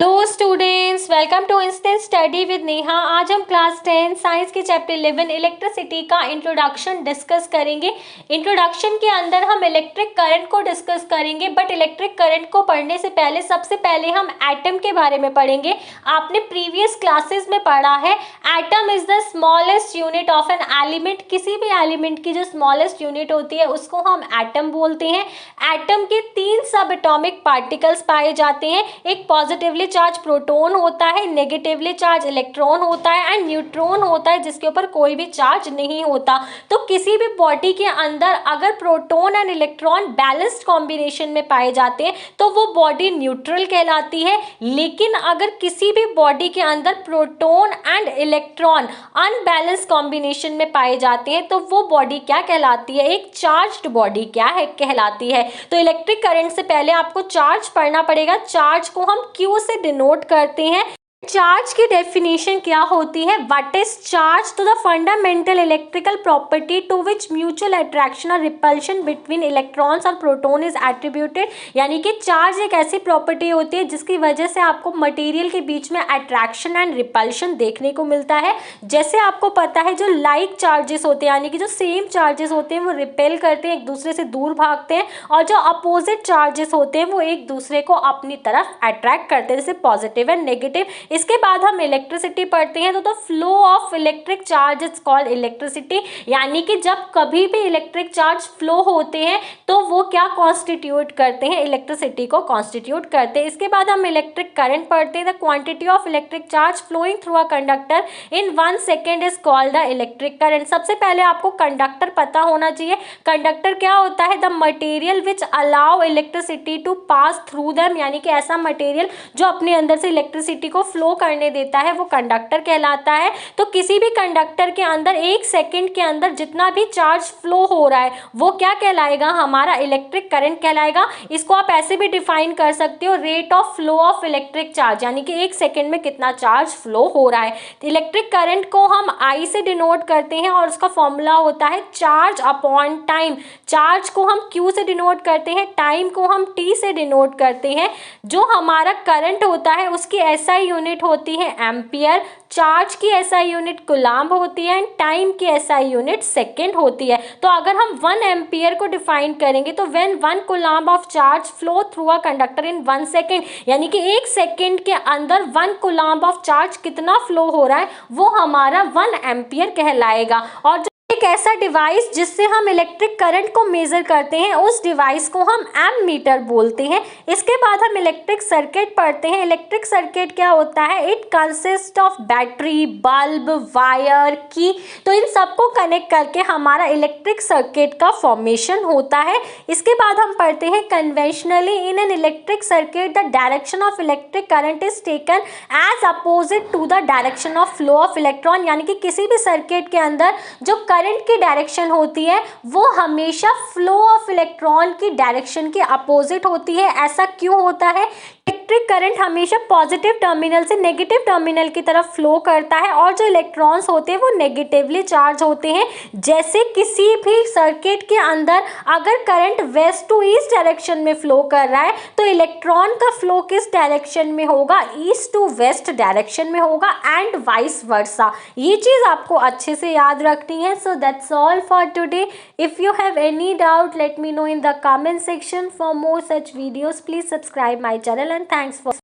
Hello students, welcome to instant study with Neha. आज हम class 10 science के चैप्टर 11 इलेक्ट्रिसिटी का इंट्रोडक्शन डिस्कस करेंगे। इंट्रोडक्शन के अंदर हम इलेक्ट्रिक करंट को डिस्कस करेंगे, बट इलेक्ट्रिक करंट को पढ़ने से पहले सबसे पहले हम एटम के बारे में पढ़ेंगे। आपने प्रीवियस क्लासेस में पढ़ा है atom is the smallest unit of an element. किसी भी एलिमेंट की जो स्मॉलेस्ट यूनिट होती है उसको हम एटम बोलते हैं। एटम के 3 सब एटॉमिक पार्टिकल्स पाए जाते हैं। एक पॉजिटिवली चार्ज प्रोटॉन होता है, नेगेटिवली चार्ज इलेक्ट्रॉन होता है एंड न्यूट्रॉन होता है जिसके ऊपर कोई भी चार्ज नहीं होता। तो किसी भी बॉडी के अंदर अगर proton and electron balanced combination में पाए जाते हैं तो वो बॉडी न्यूट्रल कहलाती है। लेकिन अगर किसी भी बॉडी के अंदर proton and electron unbalanced combination में पाए जाते हैं तो वो बॉडी क्या कहलाती है? एक चार्ज्ड बॉडी क्या है कहलाती है। तो इलेक्ट्रिक करंट से पहले आपको चार्ज पढ़ना पड़ेगा। चार्ज को हम क्यू से डिनोट करते हैं। चार्ज की डेफिनेशन क्या होती है? What is charge? तो the fundamental electrical property to which mutual attraction और रिपल्शन बिटवीन इलेक्ट्रॉन्स और प्रोटॉन इज एट्रीब्यूटेड। यानी कि चार्ज एक ऐसी प्रॉपर्टी होती है जिसकी वजह से आपको मटेरियल के बीच में अट्रैक्शन एंड रिपल्शन देखने को मिलता है। जैसे आपको पता है जो लाइक चार्जेस होते हैं यानी कि जो सेम चार्जेस होते हैं वो रिपेल करते हैं, एक दूसरे से दूर भागते हैं, और जो अपोजिट चार्जेस होते हैं वो एक दूसरे को अपनी तरफ अट्रैक्ट करते हैं, जैसे पॉजिटिव एंड नेगेटिव। इसके बाद हम इलेक्ट्रिसिटी पढ़ते हैं। तो the flow of electric charge is called electricity. यानी कि जब कभी भी इलेक्ट्रिक चार्ज फ्लो होते हैं तो वो क्या कॉन्स्टिट्यूट करते हैं? इलेक्ट्रिसिटी को कॉन्स्टिट्यूट करते हैं। इसके बाद हम इलेक्ट्रिक करंट पढ़ते हैं। The quantity of electric charge flowing through a conductor in 1 second is called the electric current. सबसे पहले आपको कंडक्टर पता होना चाहिए। कंडक्टर क्या होता है? The material which allow electricity to pass through them. यानी कि ऐसा मटेरियल जो अपने अंदर से इलेक्ट्रिसिटी को फ्लो करने देता है वो कंडक्टर कहलाता है। तो किसी भी कंडक्टर के अंदर 1 सेकेंड के अंदर जितना भी चार्ज फ्लो हो रहा है वो क्या कहलाएगा? हमारा इलेक्ट्रिक करंट कहलाएगा। इसको आप ऐसे भी डिफाइन कर सकते हो, rate of flow of electric charge, यानी कि 1 सेकेंड में कितना चार्ज फ्लो हो रहा है। तो इलेक्ट्रिक करंट को हम आई से डिनोट करते हैं और उसका फॉर्मूला होता है चार्ज अपॉन टाइम। चार्ज को हम क्यू से डिनोट करते हैं, टाइम को हम टी से डिनोट करते हैं। जो हमारा करंट होता है उसकी एसआई यूनिट होती है एम्पियर, चार्ज की एसआई यूनिट कूलम्ब होती है एंड टाइम की एसआई यूनिट सेकेंड होती है। तो अगर हम 1 एम्पियर को डिफाइन करेंगे तो when 1 coulomb of charge flow through a conductor in 1 second, यानी कि 1 सेकेंड के अंदर 1 कूलम्ब ऑफ चार्ज कितना फ्लो हो रहा है वो हमारा 1 एम्पियर कहलाएगा। और एक ऐसा डिवाइस जिससे हम इलेक्ट्रिक करंट को मेजर करते हैं उस डिवाइस को हम एमीटर बोलते हैं। इसके बाद हम इलेक्ट्रिक सर्किट पढ़ते हैं। इलेक्ट्रिक सर्किट क्या होता है? It consist of battery, bulb, wire, की। तो इन सबको कनेक्ट करके हमारा इलेक्ट्रिक सर्किट का फॉर्मेशन होता है। इसके बाद हम पढ़ते हैं conventionally in an electric circuit the direction of electric current is taken as opposite to the direction of flow of electron. यानी कि किसी भी सर्किट के अंदर जो करंट की डायरेक्शन होती है वो हमेशा फ्लो ऑफ इलेक्ट्रॉन की डायरेक्शन के अपोजिट होती है। ऐसा क्यों होता है? इलेक्ट्रिक करंट हमेशा पॉजिटिव टर्मिनल से नेगेटिव टर्मिनल की तरफ फ्लो करता है और जो इलेक्ट्रॉन्स होते हैं वो नेगेटिवली चार्ज होते हैं। जैसे किसी भी सर्किट के अंदर अगर current west to east direction में फ्लो कर रहा है तो इलेक्ट्रॉन का फ्लो किस डायरेक्शन में होगा? ईस्ट टू वेस्ट डायरेक्शन में होगा एंड वाइस वर्सा। ये चीज़ आपको अच्छे से याद रखनी है। So that's all for today. If you have any doubt, let me know in the comment section. For more such videos, please subscribe my channel and thanks for